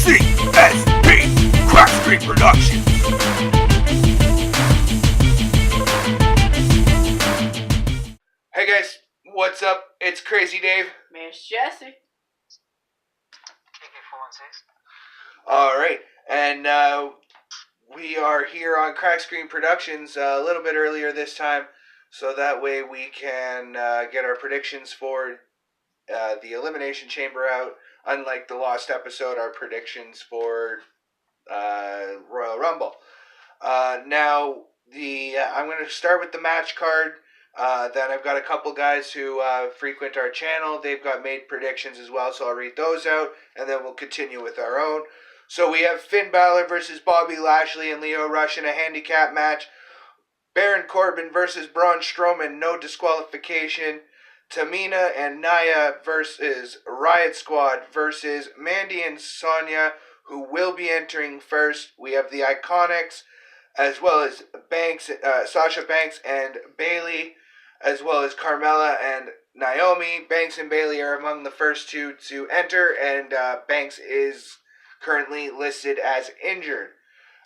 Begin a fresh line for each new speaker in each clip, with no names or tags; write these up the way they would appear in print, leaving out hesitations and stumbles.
C.S.P. Crack Street Productions. Hey guys, what's up? It's CrazyDave
Mrs.Jessy.
Alright, and we are here on Crack Screen Productions a little bit earlier this time, so that way we can get our predictions for the Elimination Chamber out. Unlike the lost episode, our predictions for Royal Rumble. Now, I'm going to start with the match card. Then I've got a couple guys who frequent our channel. They've got made predictions as well, so I'll read those out, and then we'll continue with our own. So we have Finn Balor versus Bobby Lashley and Lio Rush in a handicap match. Baron Corbin versus Braun Strowman, no disqualification. Tamina and Nia versus Riot Squad versus Mandy and Sonya, who will be entering first. We have the Iconics, as well as Sasha Banks and Bayley, as well as Carmella and Naomi. Banks and Bayley are among the first two to enter, and Banks is currently listed as injured.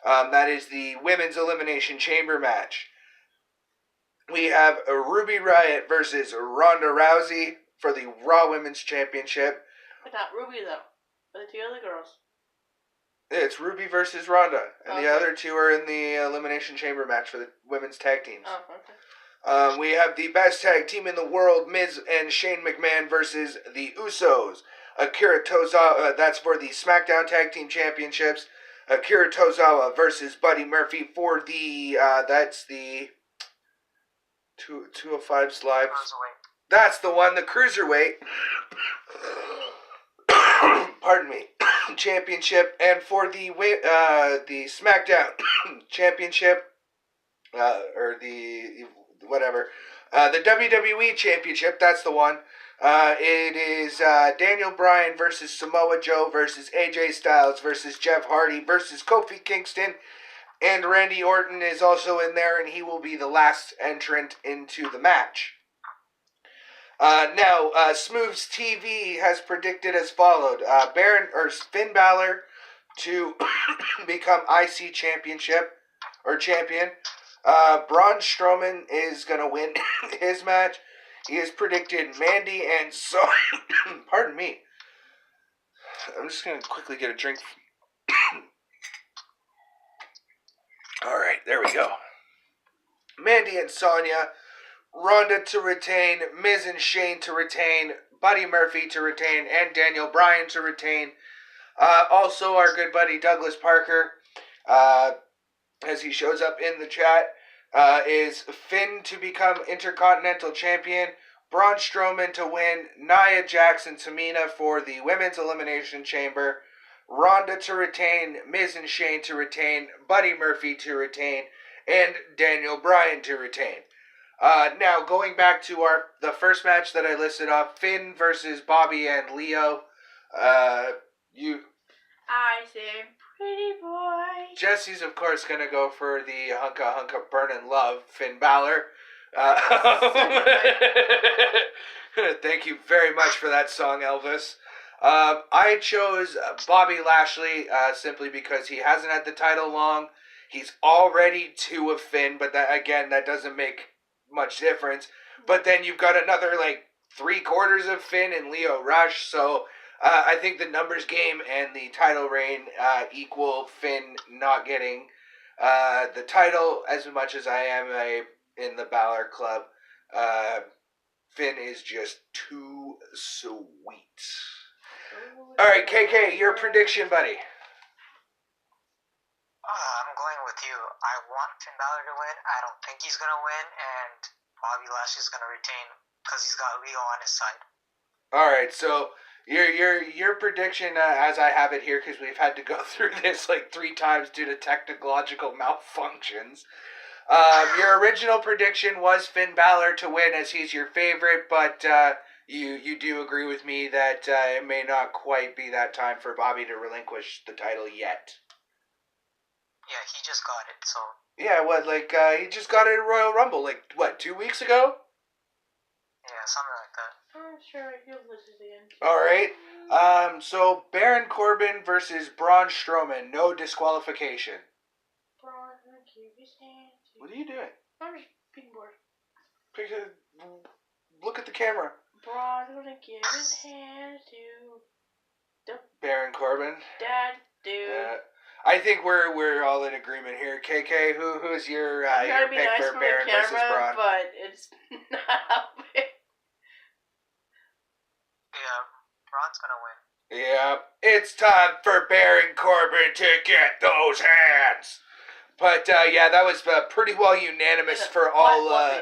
That is the Women's Elimination Chamber match. We have Ruby Riott versus Ronda Rousey for the Raw Women's Championship.
But not Ruby, though. But the two other girls.
It's Ruby versus Ronda, and the other two are in the Elimination Chamber match for the women's tag teams.
Oh, okay.
We have the best tag team in the world, Miz and Shane McMahon versus the Usos. Akira Tozawa, that's for the SmackDown Tag Team Championships. Akira Tozawa versus Buddy Murphy for the, that's the 205 Live. That's the one, the Cruiserweight. Pardon me. Championship, and for the SmackDown Championship, or the whatever, the WWE Championship, that's the one. It is Daniel Bryan versus Samoa Joe versus AJ Styles versus Jeff Hardy versus Kofi Kingston, and Randy Orton is also in there, and he will be the last entrant into the match. Now, Smooth's TV has predicted as followed: Finn Balor to become IC champion. Braun Strowman is gonna win his match. He has predicted Mandy and pardon me. I'm just gonna quickly get a drink. All right, there we go. Mandy and Sonya. Ronda to retain, Miz and Shane to retain, Buddy Murphy to retain, and Daniel Bryan to retain. Also, our good buddy Douglas Parker, as he shows up in the chat, is Finn to become Intercontinental Champion, Braun Strowman to win, Nia Jax and Tamina for the Women's Elimination Chamber, Ronda to retain, Miz and Shane to retain, Buddy Murphy to retain, and Daniel Bryan to retain. Now, going back to the first match that I listed off, Finn versus Bobby and Leo.
I say, pretty boy.
Jesse's, of course, going to go for the Hunka Hunka Burnin' Love, Finn Balor. Thank you very much for that song, Elvis. I chose Bobby Lashley simply because he hasn't had the title long. He's already 2 of Finn, but that doesn't make much difference. But then you've got another 3/4 of Finn and Lio Rush, so I think the numbers game and the title reign equal Finn not getting the title as much as I am in the Balor Club. Finn is just too sweet. Alright, KK, your prediction, buddy.
I'm going with you. I want Finn Balor to win. I don't think he's going to win, and Bobby Lashley's going to retain because he's got Leo on his side.
Alright, so your prediction, as I have it here, because we've had to go through this 3 times due to technological malfunctions. Your original prediction was Finn Balor to win as he's your favorite, but you do agree with me that it may not quite be that time for Bobby to relinquish the title yet.
Yeah, he just got it, so...
Yeah, he just got it at Royal Rumble, 2 weeks ago?
Yeah, something like that.
I'm sure he'll lose again.
Alright. So Baron Corbin versus Braun Strowman, no disqualification.
Braun's gonna give his hand to...
What are you doing?
I'm just being bored.
Look at the camera.
Braun's gonna give his hand to...
Baron Corbin.
That dude.
I think we're all in agreement here. KK, who's your
I'm trying to be
pick
nice
for
for
Baron
the
versus
camera,
Braun?
but it's not helping.
Yeah, Braun's gonna win.
Yeah, it's time for Baron Corbin to get those hands. But yeah, that was pretty well unanimous for all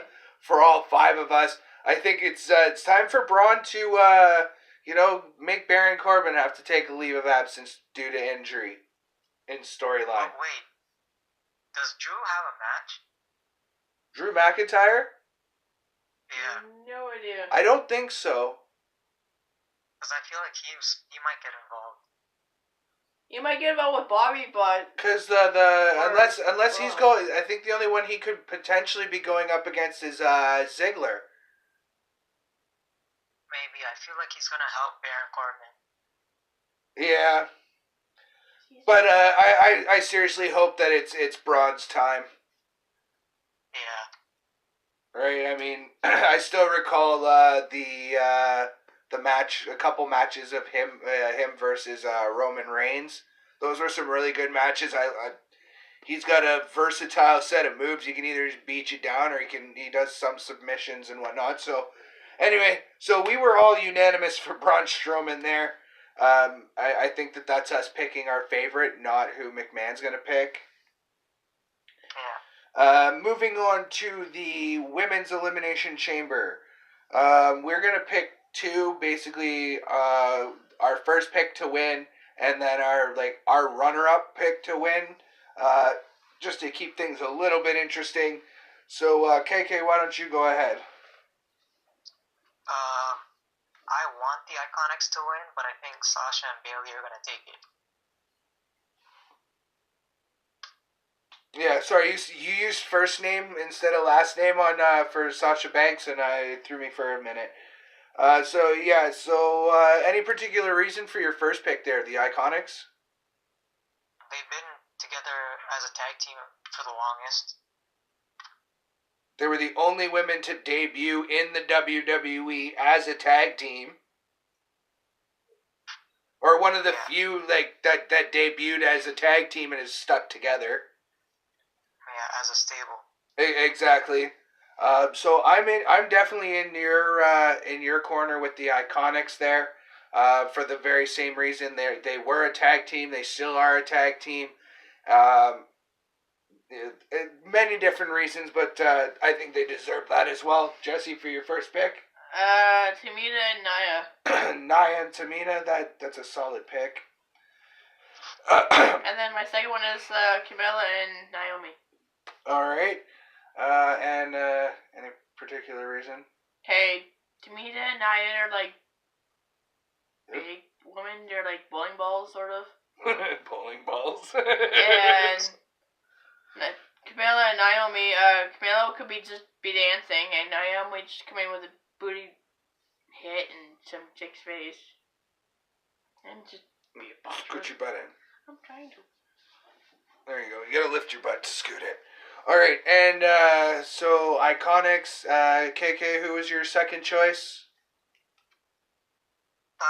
five of us. I think it's time for Braun to make Baron Corbin have to take a leave of absence due to injury in storyline.
Oh, wait, does Drew have a match?
Drew McIntyre?
Yeah.
No idea.
I don't think so.
Because I feel like he might get involved.
You might get involved with Bobby, but...
Because unless he's going, I think the only one he could potentially be going up against is Ziggler.
Maybe. I feel like he's gonna help Baron Corbin.
Yeah. But I seriously hope that it's Braun's time.
Yeah.
Right? I mean, I still recall the match, a couple matches of him versus Roman Reigns. Those were some really good matches. He's got a versatile set of moves. He can either just beat you down or he does some submissions and whatnot. So anyway, so we were all unanimous for Braun Strowman there. I think that's us picking our favorite, not who McMahon's going to pick.
Yeah.
Moving on to the Women's Elimination Chamber. We're going to pick two, basically our first pick to win and then our runner-up pick to win, just to keep things a little bit interesting. So, KK, why don't you go ahead?
I want the Iconics to win, but I think Sasha and Bayley are going to take it.
Yeah, sorry, you used first name instead of last name on for Sasha Banks, and it threw me for a minute. So any particular reason for your first pick there, the Iconics?
They've been together as a tag team for the longest.
They were the only women to debut in the WWE as a tag team. Or one of the few that debuted as a tag team and is stuck together.
Yeah, as a stable.
Exactly. So I'm definitely in your corner with the Iconics there. For the very same reason they were a tag team. They still are a tag team. Many different reasons, but I think they deserve that as well. Jesse, for your first pick.
Tamina and Nia.
Nia and Tamina, that's a solid pick.
And then my second one is Camilla and Naomi.
All right. And any particular reason?
Hey, Tamina and Nia are like big women. They're like bowling balls, sort of.
Bowling balls.
And Camilla and Naomi, Camilla could be dancing, and Naomi just come in with a booty hit and some chick's face. And just be a boss.
Scoot your butt in.
I'm trying to.
There you go. You gotta lift your butt to scoot it. Alright, and so Iconics, KK, who was your second choice?
I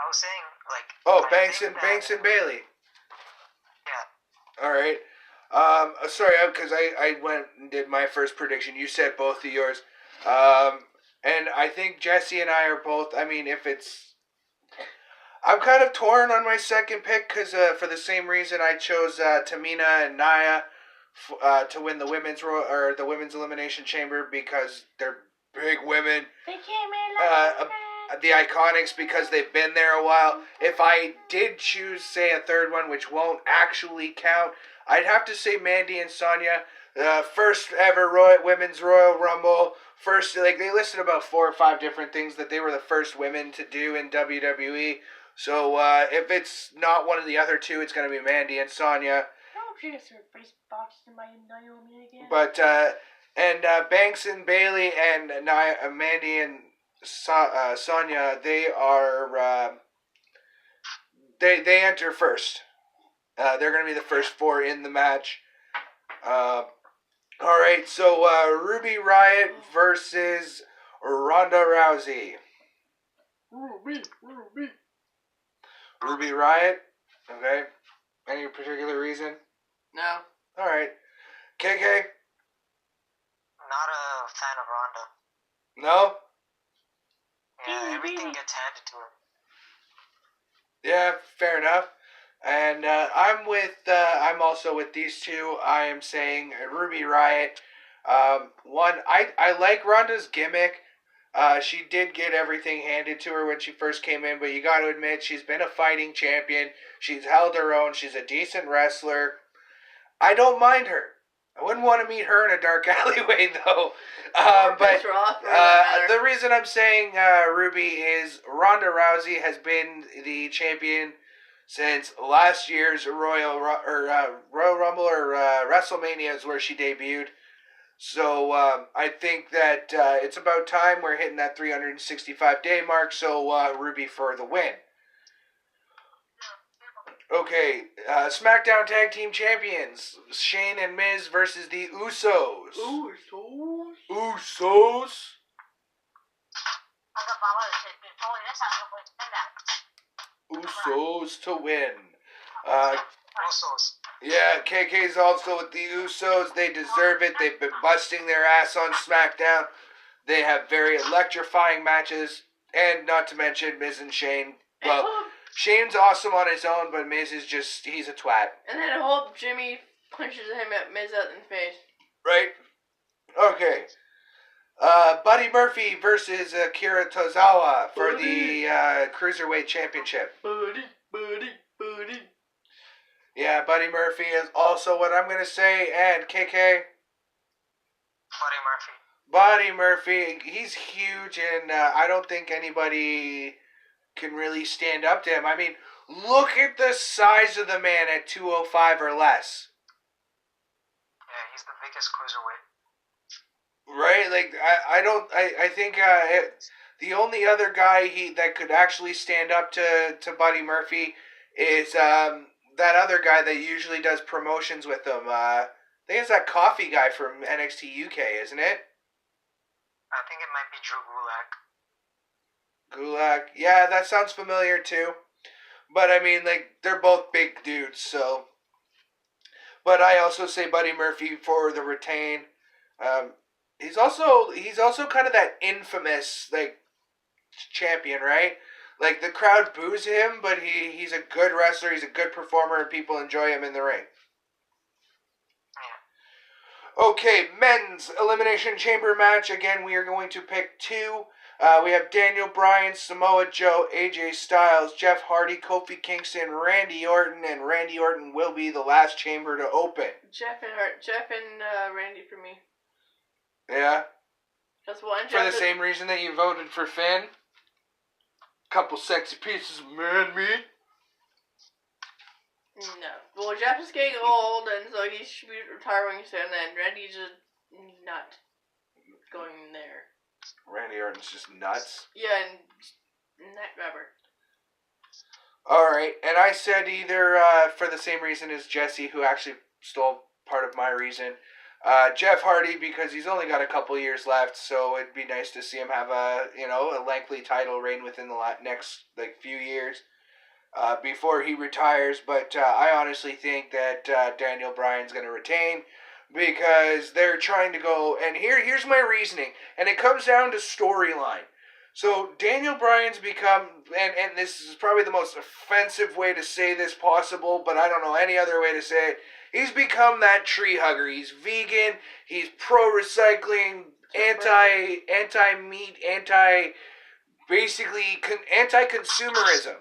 was saying, like...
Oh, Banks and Bayley.
Yeah.
Alright. Sorry, because I went and did my first prediction. You said both of yours. And I think Jesse and I are both, I mean, if it's... I'm kind of torn on my second pick because for the same reason I chose Tamina and Nia to win the women's elimination chamber because they're big women.
They came in like
the Iconics because they've been there a while. If I did choose, say, a third one, which won't actually count, I'd have to say Mandy and Sonya. First ever women's Royal Rumble. First, they listed about 4 or 5 different things that they were the first women to do in WWE. So, if it's not one of the other two, it's going to be Mandy and Sonya.
I hope she gets her face boxed in by Naomi again.
But, and Banks and Bayley and Mandy and Sonya, they are they enter first. They're going to be the first four in the match. All right, so Ruby Riott versus Ronda Rousey. Ruby Riott. Okay. Any particular reason?
No.
All right. KK.
Not a fan of Ronda.
No.
Yeah, everything gets handed to her.
Yeah, fair enough. And I'm also with these two. I am saying Ruby Riott. I like Ronda's gimmick. She did get everything handed to her when she first came in, but you got to admit she's been a fighting champion. She's held her own. She's a decent wrestler. I don't mind her. I wouldn't want to meet her in a dark alleyway though. But the reason I'm saying Ruby is Ronda Rousey has been the champion since last year's Royal Rumble or WrestleMania is where she debuted. So I think that it's about time we're hitting that 365-day mark. So Ruby for the win. Okay, SmackDown Tag Team Champions Shane and Miz versus the Usos. Usos. Usos to win.
Usos.
Yeah, KK's also with the Usos. They deserve it. They've been busting their ass on SmackDown. They have very electrifying matches. And not to mention Miz and Shane. Well, Shane's awesome on his own, but Miz is just, he's a twat.
And then I hope Jimmy punches him at Miz out in the face.
Right? Okay. Buddy Murphy versus Akira Tozawa for the Cruiserweight Championship.
Buddy.
Yeah, Buddy Murphy is also what I'm going to say. And KK? Buddy Murphy, he's huge, and I don't think anybody can really stand up to him. I mean, look at the size of the man at 205 or less.
Yeah, he's the biggest cruiserweight.
Right? Like, I think the only other guy that could actually stand up to Buddy Murphy is that other guy that usually does promotions with him. I think it's that coffee guy from NXT UK, isn't it?
I think it might be Drew Gulak.
Gulak. Yeah, that sounds familiar too. But I mean, like, they're both big dudes, so. But I also say Buddy Murphy for the retain. He's also kind of that infamous, like, champion, right? Like, the crowd boos him, but he's a good wrestler, he's a good performer, and people enjoy him in the ring. Okay, men's Elimination Chamber match. Again, we are going to pick two. We have Daniel Bryan, Samoa Joe, AJ Styles, Jeff Hardy, Kofi Kingston, Randy Orton, and Randy Orton will be the last chamber to open.
Jeff and Randy for me.
Yeah?
Just one.
For the same reason that you voted for Finn? Couple sexy pieces of man meat?
No. Well, Jeff is getting old, and so he should be retiring soon, and Randy's just not going there.
Randy Orton's just nuts.
Yeah, and neck rubber.
Alright, and I said either for the same reason as Jesse, who actually stole part of my reason. Jeff Hardy, because he's only got a couple years left, so it'd be nice to see him have a lengthy title reign within the next few years before he retires. But I honestly think that Daniel Bryan's going to retain because they're trying to go. And here's my reasoning, and it comes down to storyline. So Daniel Bryan's become, and this is probably the most offensive way to say this possible, but I don't know any other way to say it. He's become that tree hugger. He's vegan. He's pro-recycling, anti-meat, anti-consumerism.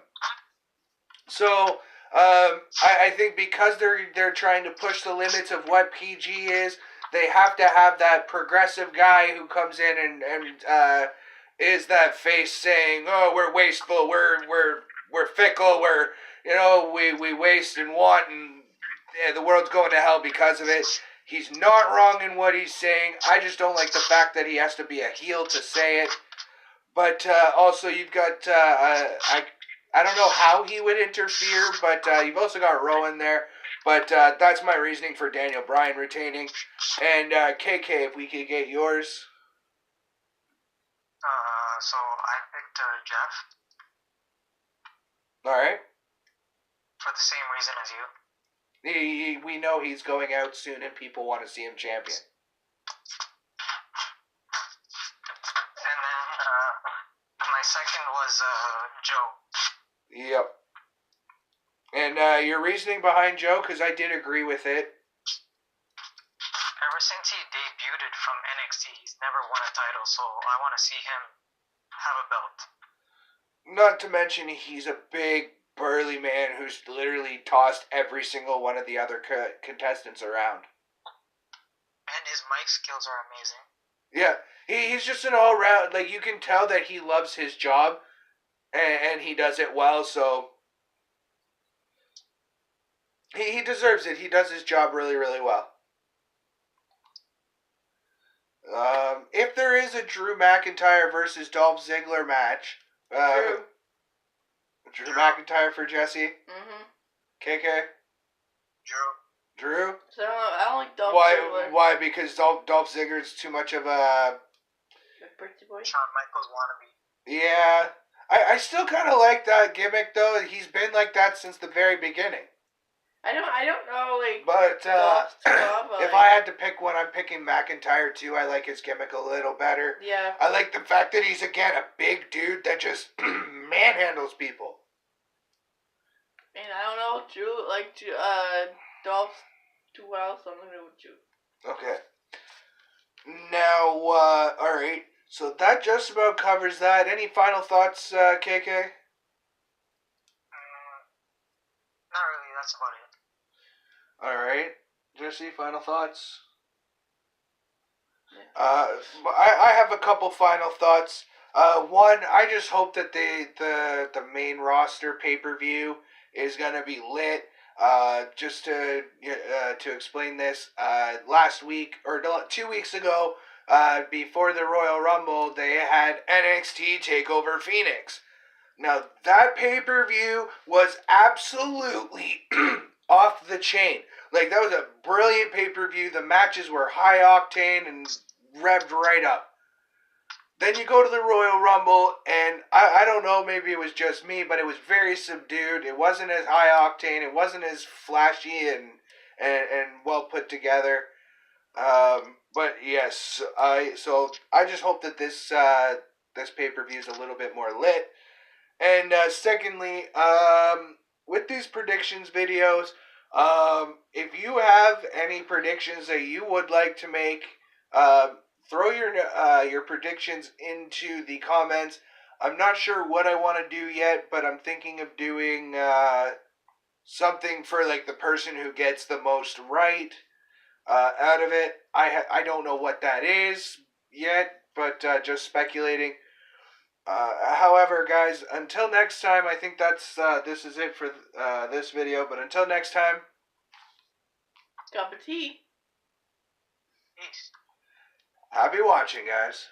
So I think because they're trying to push the limits of what PG is, they have to have that progressive guy who comes in and is that face saying, "Oh, we're wasteful. We're fickle. We waste and want and." Yeah, the world's going to hell because of it. He's not wrong in what he's saying. I just don't like the fact that he has to be a heel to say it. But also you've got I don't know how he would interfere, but you've also got Rowan there. But that's my reasoning for Daniel Bryan retaining. And KK, if we could get yours.
So I picked Jeff
All right.
for the same reason as you.
We know he's going out soon, and people want to see him champion.
And then my second was Joe.
Yep. And your reasoning behind Joe, because I did agree with it.
Ever since he debuted from NXT, he's never won a title, so I want to see him have a belt.
Not to mention, he's a big, burly man who's literally tossed every single one of the other contestants around.
And his mic skills are amazing.
Yeah, he's just an all-round, like, you can tell that he loves his job, and he does it well, so he deserves it. He does his job really, really well. If there is a Drew McIntyre versus Dolph Ziggler match, Drew McIntyre for Jesse.
Mm-hmm.
KK. Drew.
So I don't like Dolph Ziggler.
Why? Because Dolph Ziggler's too much of a
pretty boy.
Shawn Michaels wannabe.
Yeah, I still kind of like that gimmick though. He's been like that since the very beginning.
I don't know, like.
But if
like,
I had to pick one, I'm picking McIntyre too. I like his gimmick a little better.
Yeah.
I like the fact that he's again a big dude that just manhandles people.
And I don't know, Dolph's too well, so I'm gonna go with Drew.
Okay. Now, alright. So that just about covers that. Any final thoughts, KK?
Not really, that's about it.
Alright. Jesse, final thoughts?
Yeah.
I have a couple final thoughts. One, I just hope that the main roster pay-per-view is gonna be lit. Just to explain this, last week or 2 weeks ago, before the Royal Rumble, they had NXT TakeOver Phoenix. Now that pay-per-view was absolutely off the chain. Like, that was a brilliant pay-per-view. The matches were high octane and revved right up. Then you go to the Royal Rumble, and I don't know, maybe it was just me, but it was very subdued. It wasn't as high octane. It wasn't as flashy and well put together. But yes, I just hope that this pay-per-view is a little bit more lit. And secondly, with these predictions videos, if you have any predictions that you would like to make, throw your predictions into the comments. I'm not sure what I want to do yet, but I'm thinking of doing something for like the person who gets the most right out of it. I don't know what that is yet, but just speculating. However, guys, until next time, I think this is it for this video. But until next time,
cup of tea.
Peace.
happy watching, guys.